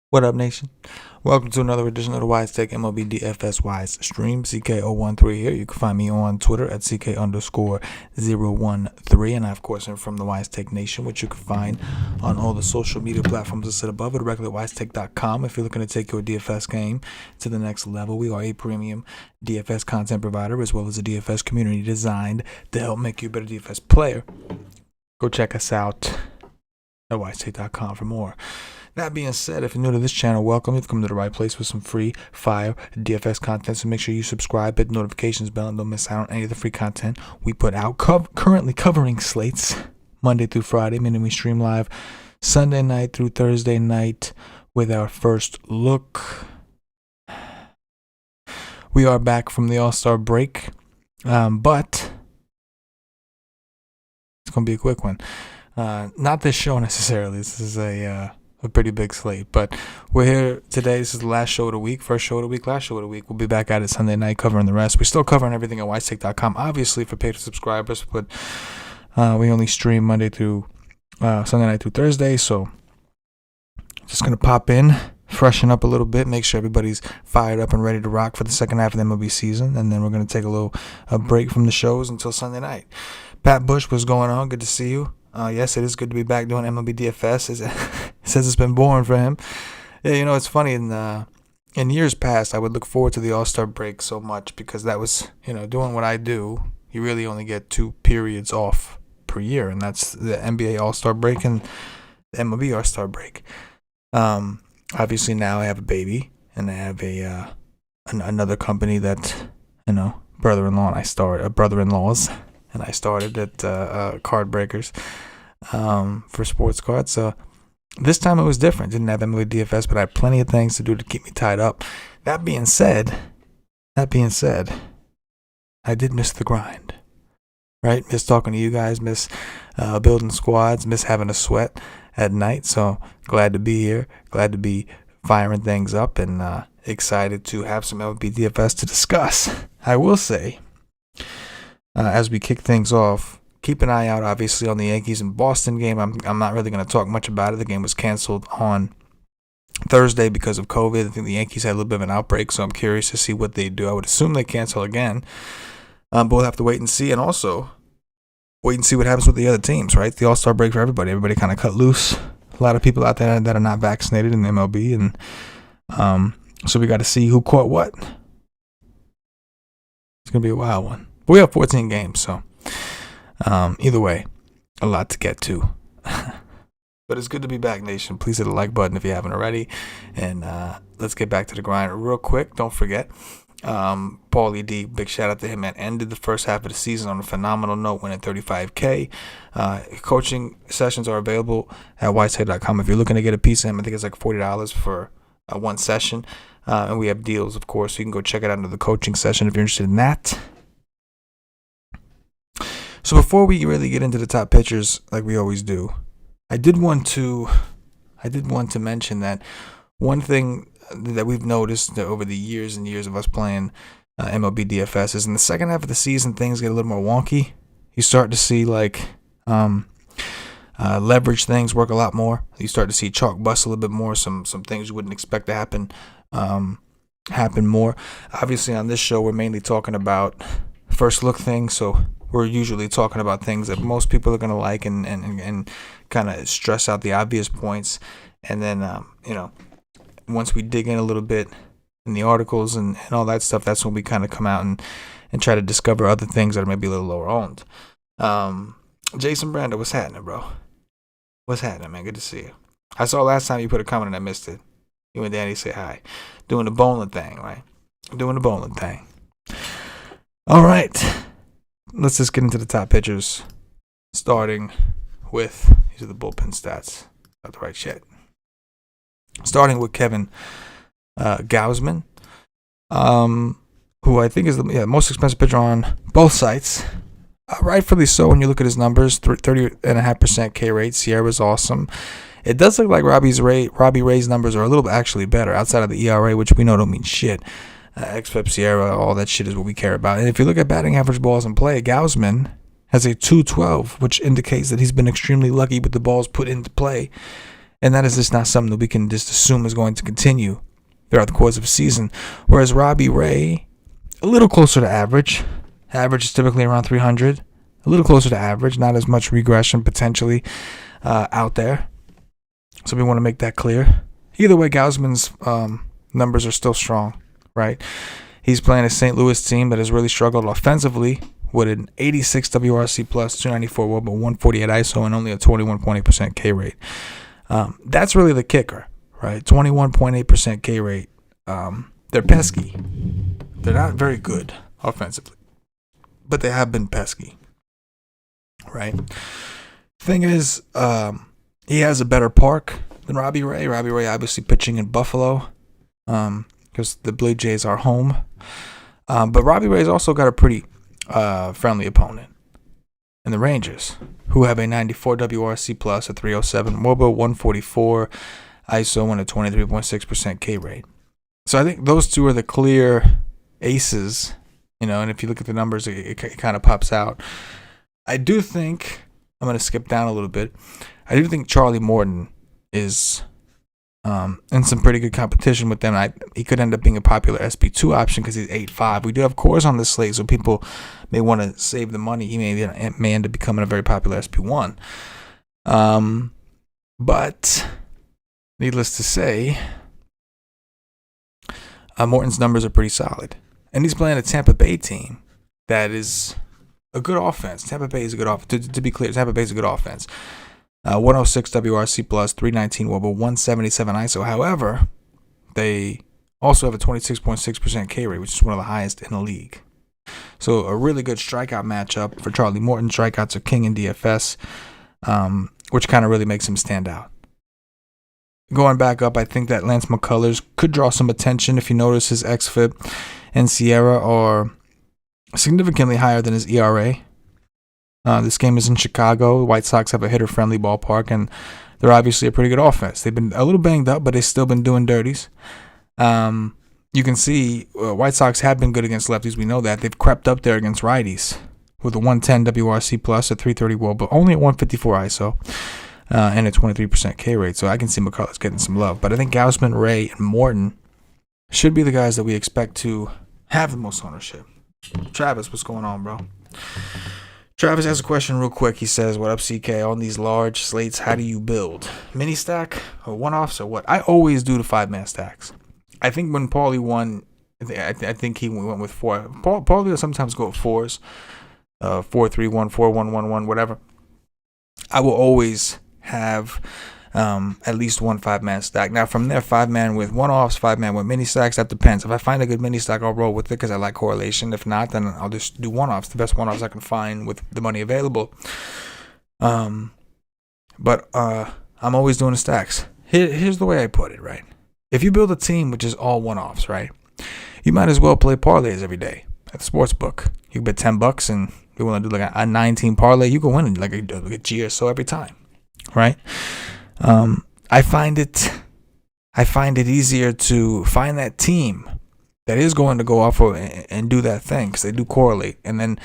What up, nation? Welcome to another edition of the WiseTake MLB DFS Wise Stream. CK013 here. You can find me on Twitter at CK_013. And I, of course, am from the WiseTake Nation, which you can find on all the social media platforms listed above or directly at WiseTake.com. If you're looking to take your DFS game to the next level, we are a premium DFS content provider as well as a DFS community designed to help make you a better DFS player. Go check us out at WiseTake.com for more. That being said, if you're new to this channel, welcome. You've come to the right place with some free fire DFS content. So make sure you subscribe, hit the notifications bell, and don't miss out on any of the free content we put out. Currently covering slates Monday through Friday, meaning we stream live Sunday night through Thursday night with our first look. We are back from the All-Star break, but it's going to be a quick one. Not this show necessarily. This is a pretty big slate, but we're here today. This is the last show of the week, first show of the week, last show of the week. We'll be back at it Sunday night covering the rest. We're still covering everything at WiseTake.com, obviously for paid subscribers, but we only stream Monday through Sunday night through Thursday, so just going to pop in, freshen up a little bit, make sure everybody's fired up and ready to rock for the second half of the MLB season, and then we're going to take a break from the shows until Sunday night. Pat Bush, what's going on? Good to see you. Yes, it is good to be back doing MLB DFS. It says it's been boring for him. Yeah, you know, it's funny. In years past, I would look forward to the All-Star break so much because that was, doing what I do. You really only get 2 periods off per year, and that's the NBA All-Star break and the MLB All-Star break. Obviously, now I have a baby, and I have another company that, brother-in-law, and I started brother-in-laws. And I started at Card Breakers for sports cards. So this time it was different. Didn't have MLB DFS, but I had plenty of things to do to keep me tied up. That being said, I did miss the grind. Right? Miss talking to you guys, miss building squads, miss having a sweat at night. So glad to be here. Glad to be firing things up and excited to have some MLB DFS to discuss. I will say, as we kick things off, keep an eye out, obviously, on the Yankees and Boston game. I'm not really going to talk much about it. The game was canceled on Thursday because of COVID. I think the Yankees had a little bit of an outbreak, so I'm curious to see what they do. I would assume they cancel again, but we'll have to wait and see. And also, wait and see what happens with the other teams, right? The All-Star break for everybody. Everybody kind of cut loose. A lot of people out there that are not vaccinated in the MLB, and so we got to see who caught what. It's going to be a wild one. But we have 14 games, so either way, a lot to get to. But it's good to be back, nation. Please hit the like button if you haven't already. And let's get back to the grind real quick. Don't forget, Paulie D, big shout out to him, man. Ended the first half of the season on a phenomenal note, winning $35K. Coaching sessions are available at WiseTake.com. If you're looking to get a piece of him, I think it's like $40 for one session. And we have deals, of course, so you can go check it out under the coaching session if you're interested in that. So before we really get into the top pitchers, like we always do, I did want to mention that one thing that we've noticed over the years and years of us playing MLB DFS is in the second half of the season, things get a little more wonky. You start to see leverage things work a lot more. You start to see chalk bust a little bit more. Some things you wouldn't expect to happen more. Obviously, on this show, we're mainly talking about first look things, so we're usually talking about things that most people are going to like and kind of stress out the obvious points. And then, once we dig in a little bit in the articles and all that stuff, that's when we kind of come out and try to discover other things that are maybe a little lower owned. Jason Brando, what's happening, bro? What's happening, man? Good to see you. I saw last time you put a comment and I missed it. You and Danny say hi. Doing the bowling thing, right? Doing the bowling thing. All right. Let's just get into the top pitchers, starting with, these are the bullpen stats, got the right shit. Starting with Kevin Gausman, who I think is the most expensive pitcher on both sites. Rightfully so when you look at his numbers, 30.5% K rate. Sierra's awesome. It does look like Robbie Ray's numbers are a little bit actually better outside of the ERA, which we know don't mean shit. XFIP, Sierra, all that shit is what we care about. And if you look at batting average balls in play, Gausman has a 212, which indicates that he's been extremely lucky with the balls put into play. And that is just not something that we can just assume is going to continue throughout the course of a season. Whereas Robbie Ray, a little closer to average. Average is typically around 300. A little closer to average. Not as much regression potentially out there. So we want to make that clear. Either way, Gausman's numbers are still strong, right? He's playing a St. Louis team that has really struggled offensively with an 86 WRC plus, 294 WOBA, 148 ISO, and only a 21.8% K rate. That's really the kicker, right? 21.8% K rate. They're pesky. They're not very good offensively, but they have been pesky, right? Thing is, he has a better park than Robbie Ray. Robbie Ray obviously pitching in Buffalo because the Blue Jays are home. But Robbie Ray's also got a pretty friendly opponent in the Rangers, who have a 94 WRC plus, a 307 WOBA, 144 ISO, and a 23.6% K rate. So I think those two are the clear aces, and if you look at the numbers, it kind of pops out. I do think, I'm going to skip down a little bit, I do think Charlie Morton is in some pretty good competition with them. He could end up being a popular SB2 option because he's 8.5. We do have cores on this slate, so people may want to save the money. He may end up becoming a very popular SB1. But needless to say, Morton's numbers are pretty solid. And he's playing a Tampa Bay team that is a good offense. Tampa Bay is a good offense. To be clear, Tampa Bay is a good offense. 106 WRC plus, 319 WOBA, 177 ISO. However, they also have a 26.6% K rate, which is one of the highest in the league. So a really good strikeout matchup for Charlie Morton. Strikeouts are king in DFS, which kind of really makes him stand out. Going back up, I think that Lance McCullers could draw some attention. If you notice, his xFIP and Sierra are significantly higher than his ERA. This game is in Chicago. The White Sox have a hitter-friendly ballpark, and they're obviously a pretty good offense. They've been a little banged up, but they've still been doing dirties. You can see White Sox have been good against lefties. We know that. They've crept up there against righties with a 110 WRC plus, a 330 WOBA, but only a 154 ISO, and a 23% K rate. So I can see McCullers getting some love. But I think Gausman, Ray, and Morton should be the guys that we expect to have the most ownership. Travis, what's going on, bro? Travis has a question real quick. He says, what up, CK? On these large slates, how do you build? Mini stack or one-offs or what? I always do the 5-man stacks. I think when Paulie won, I think he went with 4. Paulie will sometimes go with 4s, 4-3-1, 4-1-1-1, whatever. I will always have at least one 5-man stack. Now, from there, 5-man with one-offs, 5-man with mini stacks, that depends. If I find a good mini stack, I'll roll with it because I like correlation. If not, then I'll just do one-offs, the best one-offs I can find with the money available. But I'm always doing the stacks. Here's the way I put it, right? If you build a team which is all one-offs, right, you might as well play parlays every day at the sports book. You bet $10 and you want to do like a 9-team parlay, you can win like a G or so every time, right? I find it easier to find that team that is going to go off and do that thing because they do correlate. And then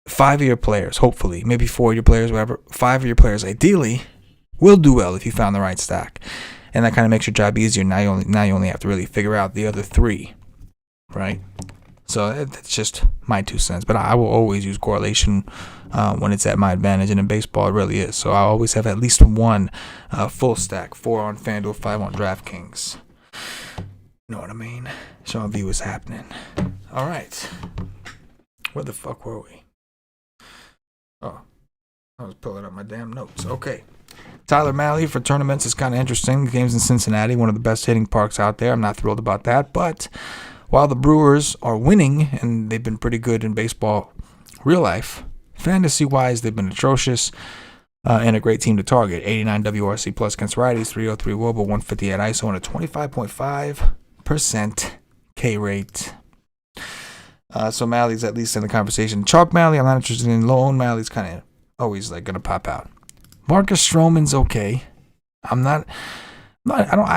5-year players, hopefully, maybe 4-year players, whatever, 5-year players ideally will do well if you found the right stack. And that kind of makes your job easier. Now you only have to really figure out the other 3, right? So that's just my 2 cents. But I will always use correlation when it's at my advantage. And in baseball, it really is. So I always have at least one full stack. 4 on FanDuel, 5 on DraftKings. You know what I mean? Showing you what's happening. All right. Where the fuck were we? Oh, I was pulling up my damn notes. Okay. Tyler Mahle for tournaments is kind of interesting. The game's in Cincinnati, one of the best hitting parks out there. I'm not thrilled about that. But while the Brewers are winning, and they've been pretty good in baseball real life, fantasy-wise, they've been atrocious and a great team to target. 89 WRC plus against righties, 303 WOBA, 158 ISO, and a 25.5% K rate. So Mahle's at least in the conversation. Chalk Mahle, I'm not interested in. Lone Mahle's kind of always like going to pop out. Marcus Stroman's okay. I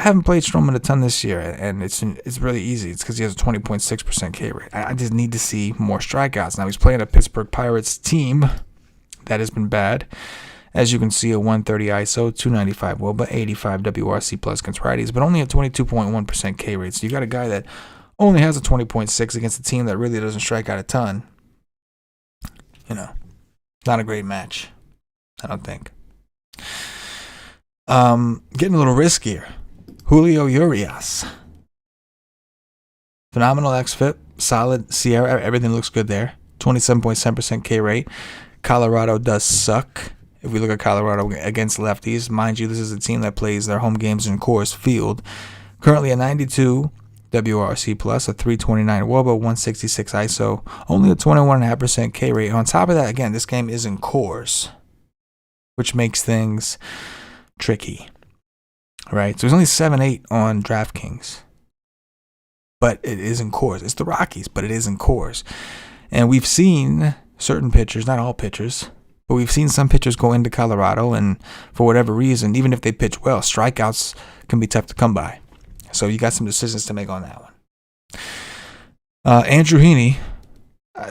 haven't played Stroman a ton this year, and it's really easy. It's because he has a 20.6% K rate. I just need to see more strikeouts. Now he's playing a Pittsburgh Pirates team that has been bad, As you can see, a 130 ISO, 295 WOBA, 85 WRC plus against righties, but only a 22.1% K rate. So you got a guy that only has a 20.6 against a team that really doesn't strike out a ton. Not a great match, I don't think. Getting a little riskier. Julio Urias. Phenomenal xFIP, solid Sierra, everything looks good there. 27.7% K rate. Colorado does suck. If we look at Colorado against lefties, mind you, this is a team that plays their home games in Coors Field. Currently a 92 WRC plus, a 329 WOBA, 166 ISO, only a 21.5% K rate. On top of that, again, this game is in Coors, which makes things tricky, right? So it's only 7-8 on DraftKings, but it is in Coors. It's the Rockies, but it is in Coors. And we've seen certain pitchers, not all pitchers, but we've seen some pitchers go into Colorado, and for whatever reason, even if they pitch well, strikeouts can be tough to come by. So you got some decisions to make on that one. Andrew Heaney,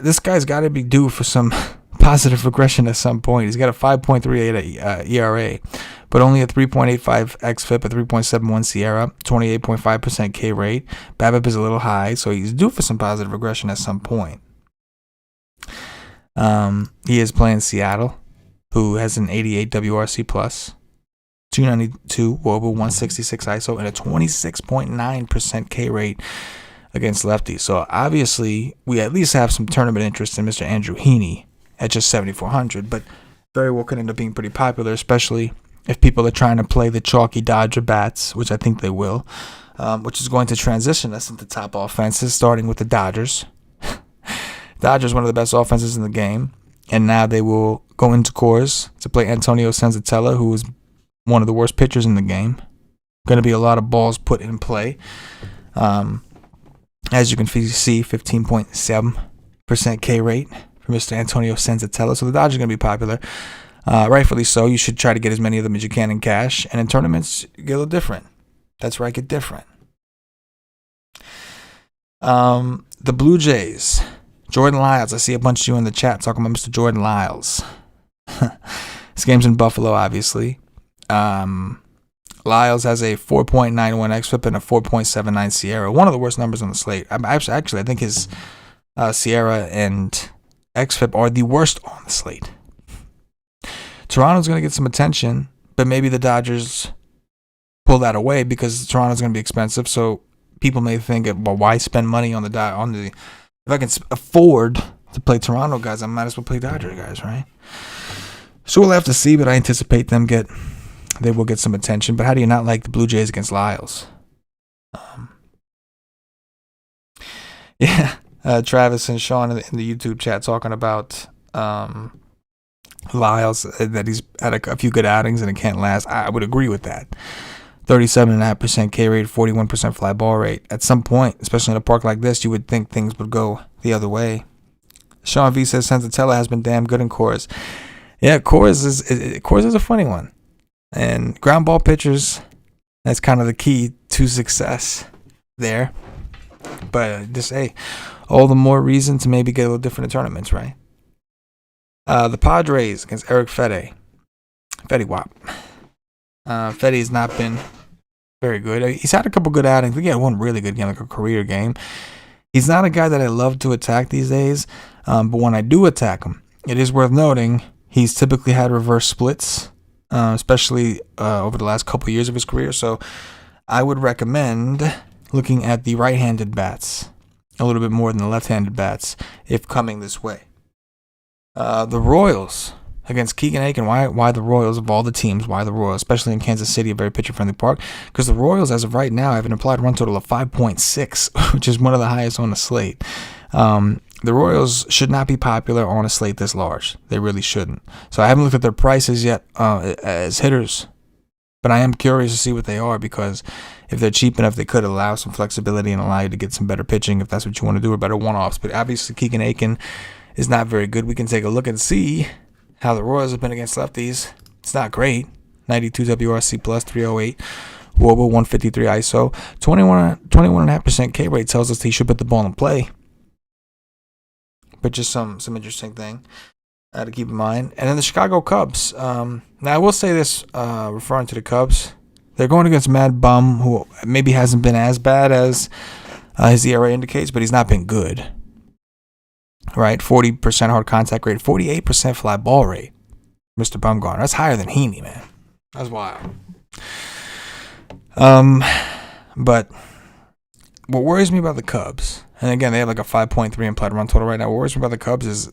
this guy's got to be due for some positive regression at some point. He's got a 5.38 ERA, but only a 3.85 xFIP, a 3.71 Sierra, 28.5% K rate. BABIP is a little high, so he's due for some positive regression at some point. He is playing Seattle, who has an 88 WRC plus, 292 WOBA, 166 ISO, and a 26.9% K rate against lefties. So obviously, we at least have some tournament interest in Mr. Andrew Heaney at just 7,400, but very well could end up being pretty popular, especially if people are trying to play the chalky Dodger bats, which I think they will, which is going to transition us into top offenses, starting with the Dodgers. Dodgers, one of the best offenses in the game, and now they will go into Coors to play Antonio Senzatella, who is one of the worst pitchers in the game. Going to be a lot of balls put in play. As you can see, 15.7% K rate for Mr. Antonio Senzatella. So the Dodgers are going to be popular. Rightfully so. You should try to get as many of them as you can in cash. And in tournaments, get a little different. That's right, get different. The Blue Jays. Jordan Lyles. I see a bunch of you in the chat talking about Mr. Jordan Lyles. This game's in Buffalo, obviously. Lyles has a 4.91 xFIP and a 4.79 Sierra. One of the worst numbers on the slate. Actually, I think his Sierra and xFIP are the worst on the slate. Toronto's going to get some attention, but maybe the Dodgers pull that away because Toronto's going to be expensive. So people may think, well, why spend money on the if I can afford to play Toronto guys, I might as well play Dodger guys, right? So we'll have to see, but I anticipate they will get some attention. But how do you not like the Blue Jays against Lyles? Travis and Sean in the YouTube chat talking about Lyles, that he's had a few good outings and it can't last. I would agree with that. 37.5% K rate, 41% fly ball rate. At some point, especially in a park like this, you would think things would go the other way. Sean V says Senzatella has been damn good in Coors. Yeah, Coors is a funny one. And ground ball pitchers, that's kind of the key to success there. But just, hey, all the more reason to maybe get a little different in tournaments, right? The Padres against Eric Fede. Fede Wap. Fede's not been very good. He's had a couple good outings. He had one really good game, like a career game. He's not a guy that I love to attack these days, but when I do attack him, it is worth noting he's typically had reverse splits, especially over the last couple years of his career. So I would recommend looking at the right-handed bats a little bit more than the left-handed bats if coming this way. The Royals against Keegan Aiken. Why the Royals of all the teams? Why the Royals, especially in Kansas City, a very pitcher-friendly park? Because the Royals, as of right now, have an implied run total of 5.6, which is one of the highest on the slate. The Royals should not be popular on a slate this large. They really shouldn't. So I haven't looked at their prices yet as hitters, but I am curious to see what they are, because if they're cheap enough, they could allow some flexibility and allow you to get some better pitching if that's what you want to do, or better one-offs. But obviously, Keegan Aiken is not very good. We can take a look and see how the Royals have been against lefties. It's not great. 92 WRC plus, 308 WOBA, 153 ISO, 21.5% K rate tells us he should put the ball in play. But just some interesting thing. to keep in mind. And then the Chicago Cubs. Now, I will say this, referring to the Cubs. They're going against Mad Bum, who maybe hasn't been as bad as his ERA indicates, but he's not been good. Right? 40% hard contact rate, 48% fly ball rate. Mr. Bumgarner. That's higher than Heaney, man. That's wild. But what worries me about the Cubs, and again, they have like a 5.3 implied run total right now. What worries me about the Cubs is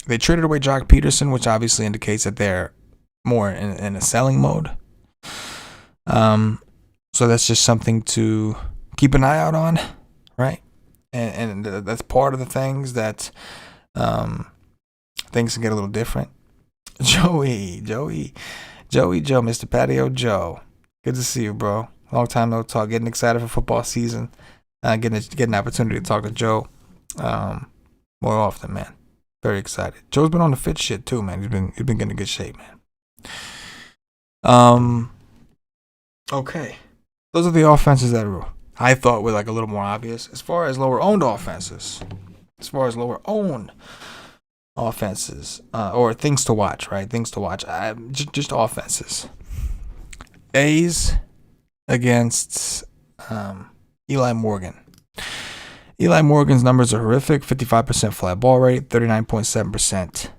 they traded away Jock Peterson, which obviously indicates that they're more in a selling mode. So that's just something to keep an eye out on, right? And that's part of the things that things can get a little different. Joey, Mr. Patio Joe. Good to see you, bro. Long time no talk. Getting excited for football season. Getting an opportunity to talk to Joe more often, man. Very excited. Joe's been on the fit shit too, man. He's been getting in good shape, man. Okay. Those are the offenses that I thought were like a little more obvious. As far as lower owned offenses, or things to watch, right? Things to watch. Just offenses. A's against Eli Morgan. Eli Morgan's numbers are horrific. 55% fly ball rate, 39.7%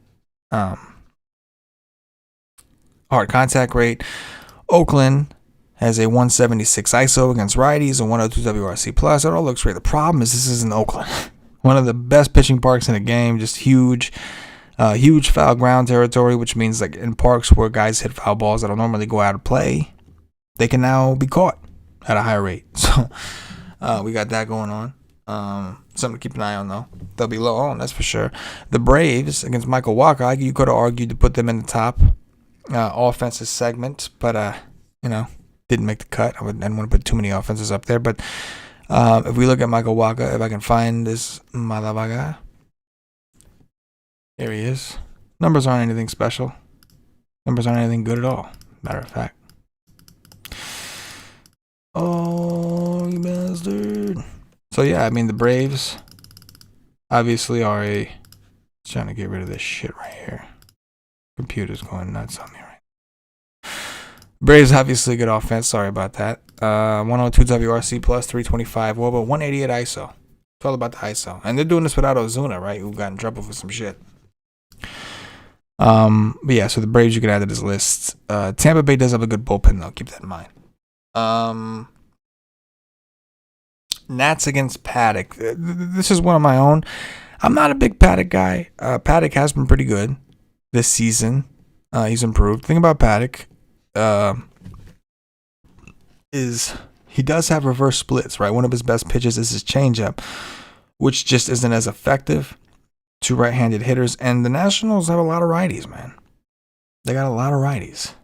hard contact rate. Oakland has a 176 ISO against righties, a 102 WRC plus. It all looks great. The problem is this isn't Oakland. One of the best pitching parks in the game, just huge foul ground territory, which means like in parks where guys hit foul balls that'll normally go out of play, they can now be caught at a high rate. So we got that going on. Something to keep an eye on, though. They'll be low on, that's for sure. The Braves against Michael Wacha, you could have argued to put them in the top offensive segment, but didn't make the cut. I didn't want to put too many offenses up there, but if we look at Michael Wacha, if I can find this Malabaga, here he is. Numbers aren't anything special. Numbers aren't anything good at all, matter of fact. Oh, you bastard. So, yeah, I mean, the Braves obviously are trying to get rid of this shit right here. Computer's going nuts on me right now. Braves obviously good offense. Sorry about that. 102 WRC plus, 325 WOBA, 188 ISO. It's all about the ISO. And they're doing this without Ozuna, right? Who got in trouble for some shit. But yeah, so the Braves you can add to this list. Tampa Bay does have a good bullpen, though. Keep that in mind. Nats against Paddock. This is one of my own. I'm not a big Paddock guy. Paddock has been pretty good this season. He's improved. The thing about Paddock is he does have reverse splits, right? One of his best pitches is his changeup, which just isn't as effective to right-handed hitters. And the Nationals have a lot of righties, man. They got a lot of righties.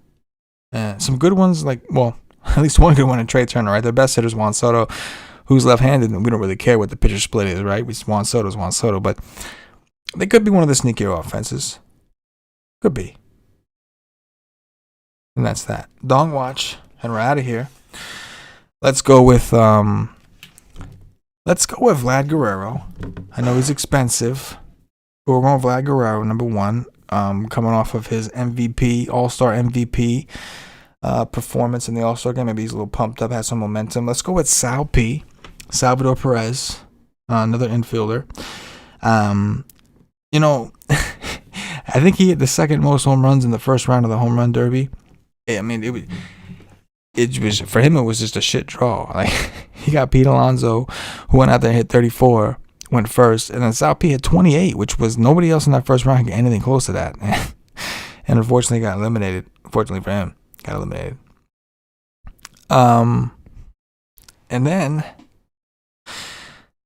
Some good ones, at least one good one in Trey Turner, right? Their best hitter is Juan Soto, who's left-handed, and we don't really care what the pitcher split is, right? Juan Soto, but they could be one of the sneakier offenses. Could be. And that's that. Dong watch, and we're out of here. Let's go with Vlad Guerrero. I know he's expensive, but we're going Vlad Guerrero, number one. Coming off of his MVP, All-Star MVP performance in the All-Star game. Maybe he's a little pumped up, has some momentum. Let's go with Salvador Perez, another infielder. I think he hit the second most home runs in the first round of the home run derby. I mean, it was for him. It was just a shit draw. Like he got Pete Alonso, who went out there and hit 34, went first, and then Sal P hit 28, which was nobody else in that first round could get anything close to that. And unfortunately, got eliminated. Fortunately for him, got eliminated. And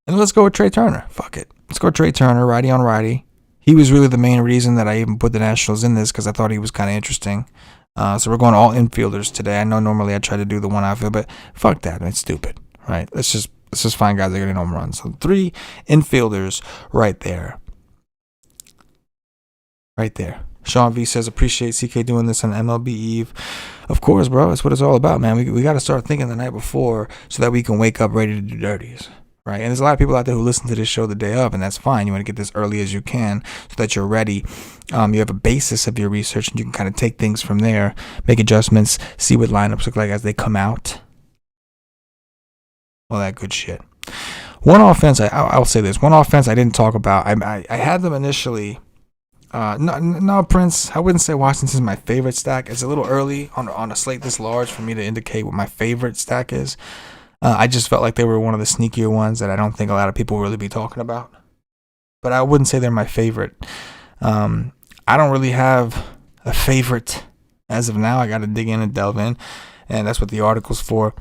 let's go with Trey Turner. Fuck it. Let's go with Trey Turner, righty on righty. He was really the main reason that I even put the Nationals in this because I thought he was kind of interesting. So we're going all infielders today. I know normally I try to do the one outfield, but fuck that. It's stupid, right? Let's just find guys that are getting home runs. So 3 infielders right there. Right there. Sean V says, appreciate CK doing this on MLB Eve. Of course, bro. That's what it's all about, man. We got to start thinking the night before so that we can wake up ready to do dirties, right? And there's a lot of people out there who listen to this show the day of, and that's fine. You want to get this early as you can so that you're ready. You have a basis of your research, and you can kind of take things from there, make adjustments, see what lineups look like as they come out. All that good shit. One offense, I'll say this. One offense I didn't talk about. I had them initially. No, Prince. I wouldn't say Washington's my favorite stack. It's a little early on a slate this large for me to indicate what my favorite stack is. I just felt like they were one of the sneakier ones that I don't think a lot of people will really be talking about. But I wouldn't say they're my favorite. I don't really have a favorite as of now. I got to dig in and delve in, and that's what the article's for.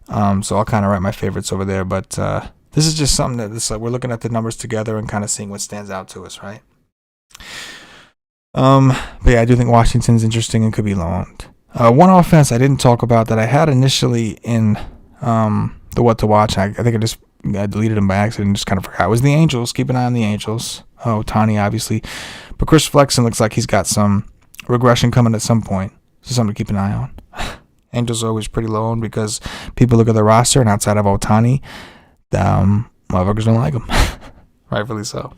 So I'll kind of write my favorites over there. But this is just something that we're looking at the numbers together and kind of seeing what stands out to us, right? But yeah, I do think Washington's interesting and could be loaned. One offense I didn't talk about that I had initially in the what to watch. I think I deleted them by accident and just kind of forgot. It was the Angels. Keep an eye on the Angels. Ohtani, obviously. But Chris Flexen looks like he's got some regression coming at some point. So something to keep an eye on. Angels are always pretty low because people look at the roster, and outside of Ohtani, motherfuckers don't like him. Rightfully so.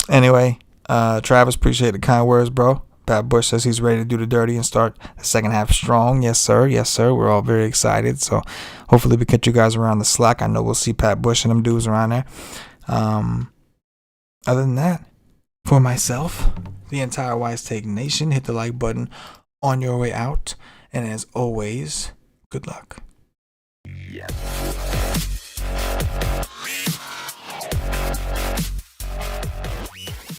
Anyway, Travis, appreciate the kind words, bro. Pat Bush says he's ready to do the dirty and start the second half strong. Yes, sir. Yes, sir. We're all very excited. So hopefully we catch you guys around the slack. I know we'll see Pat Bush and them dudes around there. Other than that, for myself, the entire WiseTake Nation, hit the like button on your way out. And as always, good luck. Yes.